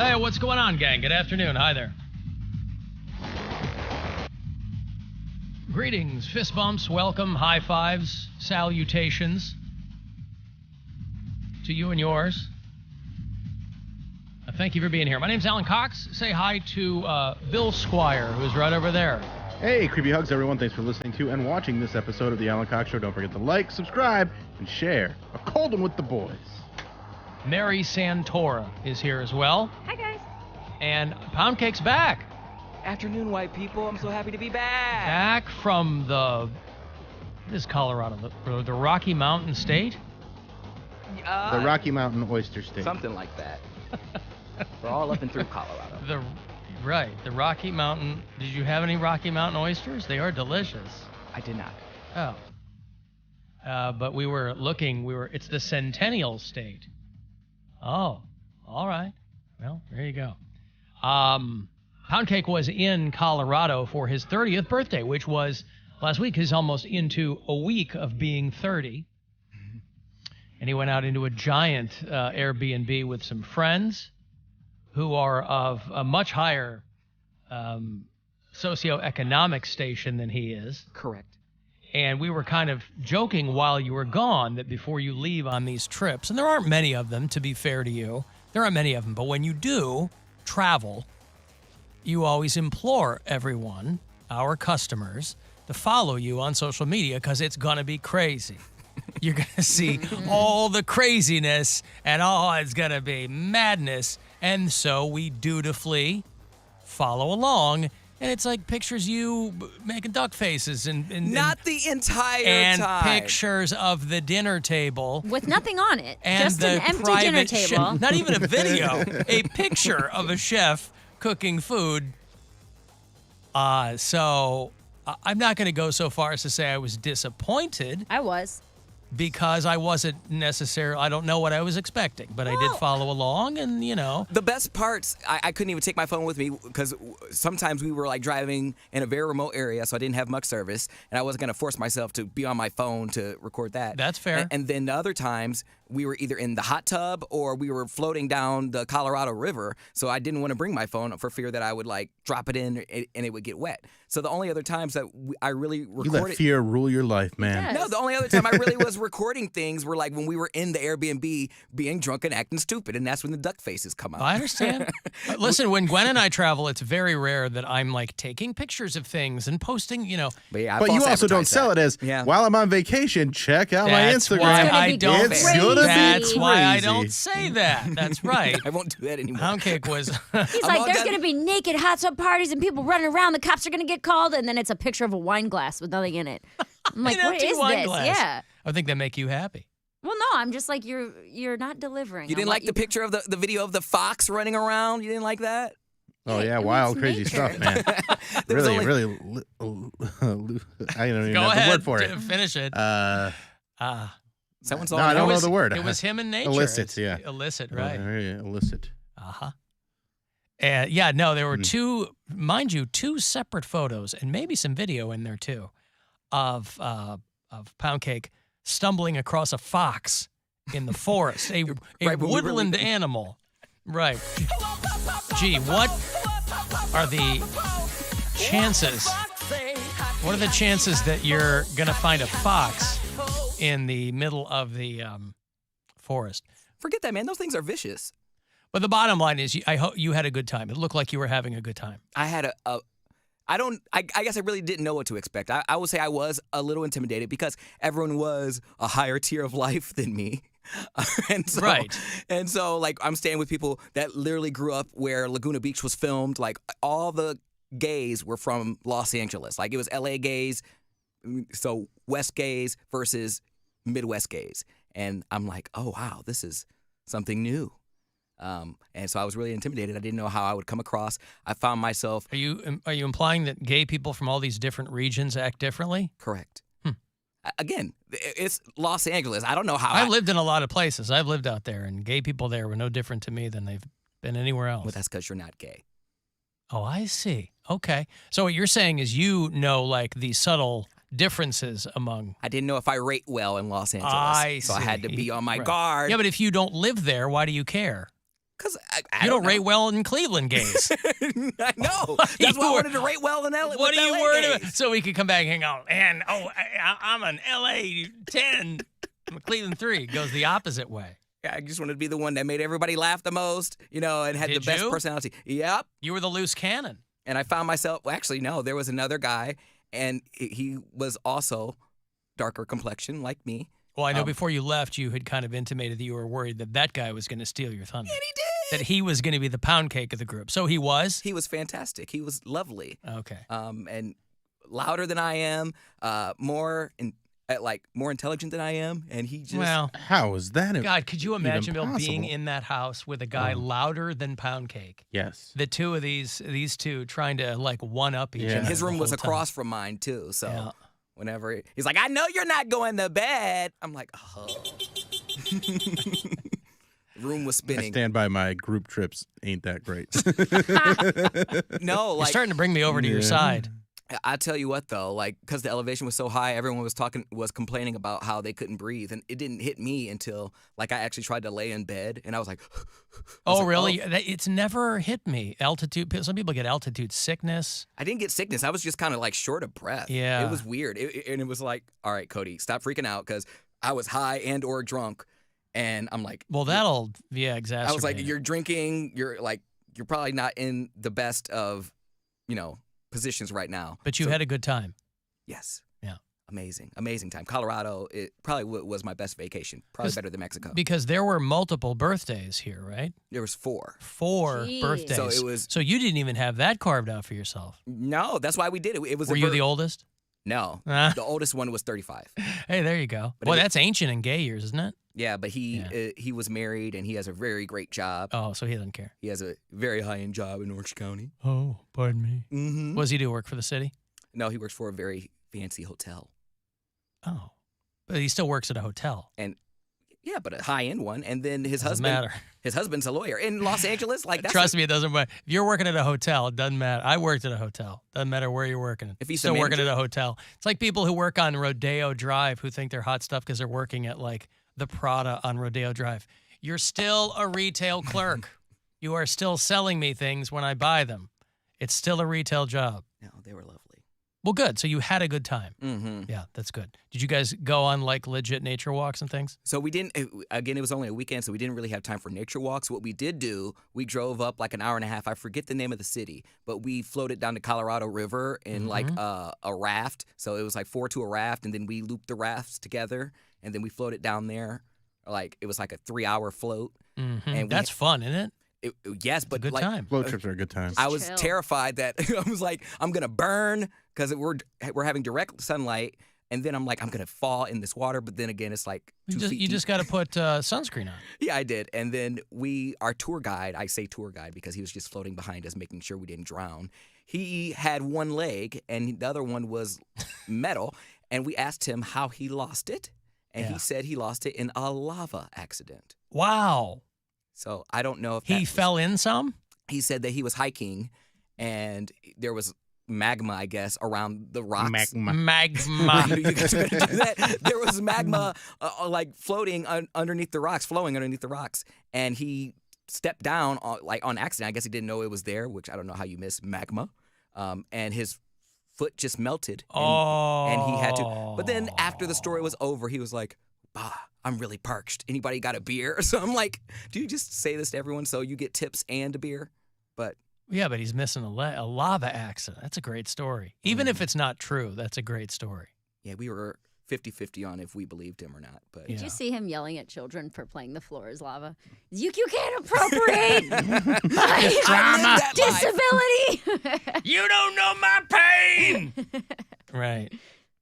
Hey, what's going on, gang? Good afternoon. Hi there. Greetings, fist bumps, welcome, high fives, salutations to you and yours. Thank you for being here. My name's Alan Cox. Say hi to Bill Squire, who's right over there. Hey, creepy hugs, everyone. Thanks for listening to and watching this episode of the Alan Cox Show. Don't forget to like, subscribe, and share. A cold one with the boys. Mary Santora is here as well. Hi, guys. And Poundcake's back. Afternoon, white people. I'm so happy to be back. Back from what is Colorado? The Rocky Mountain State? The Rocky Mountain Oyster State. Something like that. We're all up and through Colorado. The Rocky Mountain. Did you have any Rocky Mountain oysters? They are delicious. I did not. Oh. But we were looking. It's the Centennial State. Oh, all right. Well, there you go. Poundcake was in Colorado for his 30th birthday, which was last week. He's almost into a week of being 30. And he went out into a giant Airbnb with some friends who are of a much higher socioeconomic station than he is. Correct. And we were kind of joking while you were gone that before you leave on these trips, and there aren't many of them, to be fair to you, there aren't many of them, but when you do travel, you always implore everyone, our customers, to follow you on social media because it's going to be crazy. You're going to see all the craziness and it's going to be madness. And so we dutifully follow along. And it's like pictures you making duck faces and Not the entire and time. pictures of the dinner table. With nothing on it. And Just an the empty private dinner table. Not even a video. A picture of a chef cooking food. So I'm not going to go so far as to say I was disappointed. I was. Because I wasn't necessarily, I don't know what I was expecting, but I did follow along and, The best parts, I couldn't even take my phone with me because sometimes we were like driving in a very remote area, so I didn't have much service, and I wasn't going to force myself to be on my phone to record that. That's fair. And then the other times, we were either in the hot tub or we were floating down the Colorado River, so I didn't want to bring my phone for fear that I would like drop it in and it would get wet. So the only other times that I really recorded... You let fear rule your life, man. Yes. No, the only other time I really was recording things were like when we were in the Airbnb being drunk and acting stupid, and that's when the duck faces come out. I understand. Listen, when Gwen and I travel, it's very rare that I'm like taking pictures of things and posting, But yeah, But you also don't sell it as, while I'm on vacation, check out my That's Instagram. why I don't. It's gonna be That's why I crazy. don't say that. That's right. I won't do that anymore. Poundcake was. He's like, there's going to be naked hot tub parties and people running around. The cops are going to get called. And then it's a picture of a wine glass with nothing in it. I'm like, An what empty is wine this? glass. Yeah. I think they make you happy. Well, no, I'm just like, you're not delivering. You didn't like the picture of the video of the fox running around? You didn't like that? Oh, yeah, It wild, was crazy nature. stuff, man. was really, only- really, I don't even Go have ahead. the word for it. Finish it. Someone No, I don't know the word. It was him and nature. Illicit, It's yeah. Illicit, right. Illicit. Uh-huh. And there were two separate photos and maybe some video in there too of Poundcake stumbling across a fox in the forest, a Right, when we were woodland leaving. animal. Right. Gee, what are the chances? What are the chances that you're going to find a fox in the middle of the forest? Forget that, man. Those things are vicious. But the bottom line is, I hope you had a good time. It looked like you were having a good time. I had I guess I really didn't know what to expect. I would say I was a little intimidated because everyone was a higher tier of life than me. And so, Right. And so, like, I'm staying with people that literally grew up where Laguna Beach was filmed. Like, all the gays were from Los Angeles. Like, it was LA gays, so West gays versus Midwest gays. And I'm like, oh, wow, this is something new. And so I was really intimidated. I didn't know how I would come across. I found myself... Are you implying that gay people from all these different regions act differently? Correct. Again, it's Los Angeles. I don't know how... I've lived in a lot of places. I've lived out there, and gay people there were no different to me than they've been anywhere else. Well, that's because you're not gay. Oh, I see. Okay. So what you're saying is you know, like, the subtle differences among... I didn't know if I rate well in Los Angeles. I So I had to see. be on my Right. guard. Yeah, but if you don't live there, why do you care? Because You don't rate well in Cleveland gays. I know. That's why I wanted to rate well in LA. What are you worried about? gays. So we could come back and go, and I'm an LA 10. I'm a Cleveland 3. It goes the opposite way. Yeah, I just wanted to be the one that made everybody laugh the most, and had Did the best you? personality. Yep. You were the loose cannon. And I found myself, well, actually, no, there was another guy, and he was also darker complexion like me. Well, I know before you left, you had kind of intimated that you were worried that guy was going to steal your thunder. And he did. That he was going to be the pound cake of the group. So he was? He was fantastic. He was lovely. Okay. And louder than I am, more intelligent than I am, and he just Well, How is that? God, could you imagine Bill being possible? in that house with a guy louder than pound cake? Yes. The two of these two trying to one up each Yeah. other. And his room the was whole time. across from mine too. So Yeah. whenever he's like, "I know you're not going to bed," I'm like, "Oh." Room was I spinning. stand by my group trips ain't that great. No, You're like starting to bring me over to your Yeah. side. I tell you what though, because the elevation was so high, everyone was complaining about how they couldn't breathe, and it didn't hit me until I actually tried to lay in bed, and I was like, Oh, really? It's never hit me. Altitude. Some people get altitude sickness. I didn't get sickness. I was just kind of short of breath. Yeah. It was weird. And it was like, all right, Cody, stop freaking out because I was high and or drunk. And I'm like, Well, that'll, exacerbate. I was like, it. you're drinking. You're probably not in the best of, positions right now. But you So- had a good time. Yes. Yeah. Amazing time. Colorado, it probably was my best vacation. Probably better than Mexico. Because there were multiple birthdays here, right? There was 4. 4 Jeez. birthdays. So it was- So you didn't even have that carved out for yourself. No, that's why we did it. It was. Were you the oldest? No. Ah. The oldest one was 35. Hey, there you go. But Well, it- that's ancient in gay years, isn't it? Yeah, but he was married and he has a very great job. Oh, so he doesn't care. He has a very high-end job in Orange County. Oh, pardon me. Mm-hmm. What does he do? Work for the city? No, he works for a very fancy hotel. Oh. But he still works at a hotel. And yeah, but a high-end one. And then his Doesn't husband, matter. his husband's a lawyer in Los Angeles. That's Trust me, it doesn't matter. If you're working at a hotel, it doesn't matter. I worked at a hotel. Doesn't matter where you're working. If he's still the working at manager? a hotel. It's like people who work on Rodeo Drive who think they're hot stuff because they're working at the Prada on Rodeo Drive. You're still a retail clerk. You are still selling me things when I buy them. It's still a retail job. No, they were lovely. Well, good. So you had a good time. Mm-hmm. Yeah, that's good. Did you guys go on legit nature walks and things? So we didn't, again, it was only a weekend, so we didn't really have time for nature walks. What we did do, we drove up an hour and a half. I forget the name of the city, but we floated down the Colorado River in a raft. So it was 4 to a raft, and then we looped the rafts together, and then we floated down there. It was a 3-hour float. Mm-hmm. And That's fun, isn't it? Yes, but Good time. Float trips are a good time. I was Chill. terrified that I was I'm gonna burn because we're having direct sunlight, and then I'm I'm gonna fall in this water. But then again, it's 2 You feet deep. just got to put sunscreen on. Yeah, I did. And then our tour guide, I say tour guide because he was just floating behind us, making sure we didn't drown. He had one leg, and the other one was metal. And we asked him how he lost it, and Yeah. he said he lost it in a lava accident. Wow. So I don't know if He fell in some? He said that he was hiking, and there was magma, I guess, around the rocks. Magma. You guys are gonna do that? There was magma floating underneath the rocks, flowing underneath the rocks, and he stepped down on accident. I guess he didn't know it was there, which I don't know how you miss magma. And his foot just melted, and he had to. But then after the story was over, he was like, "Bah, I'm really parched. Anybody got a beer?" So I'm like, "Do you just say this to everyone so you get tips and a beer?" But Yeah, but he's missing a lava accident. That's a great story. Even if it's not true, that's a great story. yeah, we were 50-50 on if we believed him or not. But Yeah. Did you see him yelling at children for playing the floor is lava? You can't appropriate my Drama. disability. You don't know my pain. Right.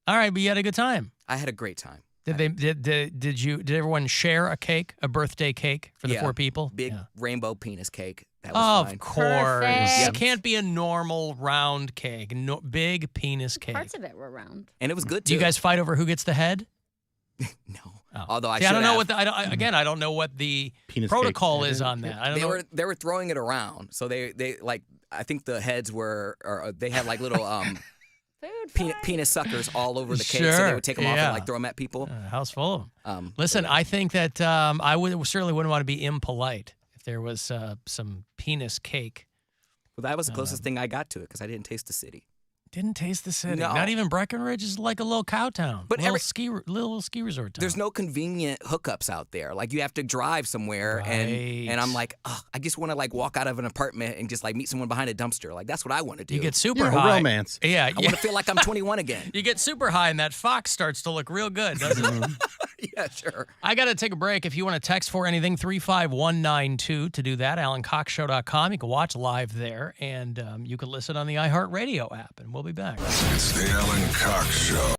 All right, but you had a good time. I had a great time. Did everyone share a cake, a birthday cake for the Yeah. 4 people? Big Yeah. rainbow penis cake. That was fine. Of course. Perfect. It can't be a normal round cake. No, big penis cake. Parts of it were round. And it was good Do too. you guys fight over who gets the head? No. Oh. Although I See, should I don't know have. what I don't know what the Penis protocol cake. is on that. I don't know. They were throwing it around. So they I think the heads were or they had little Food penis suckers all over the cake, so they Sure, would take them off yeah. and throw them at people. A house full of them. But Listen, yeah. I think that I certainly wouldn't want to be impolite. if there was some penis cake. Well, that was the closest thing I got to it because I didn't taste the city. Didn't taste the city. No. Not even Breckenridge is like a little cow town. But little ski resort town. There's no convenient hookups out there. Like you have to drive somewhere, and I'm like, ugh, I just want to like walk out of an apartment and just like meet someone behind a dumpster. Like that's what I want to do. You get super Yeah, high. romance. Yeah, I want to feel like I'm 21 again. You get super high, and that fox starts to look real good, doesn't it? Yeah, sure. I got to take a break. If you want to text for anything, 35192 to do that, AlanCoxShow.com. You can watch live there, and you can listen on the iHeartRadio app, and we'll be back. It's the Alan Cox Show.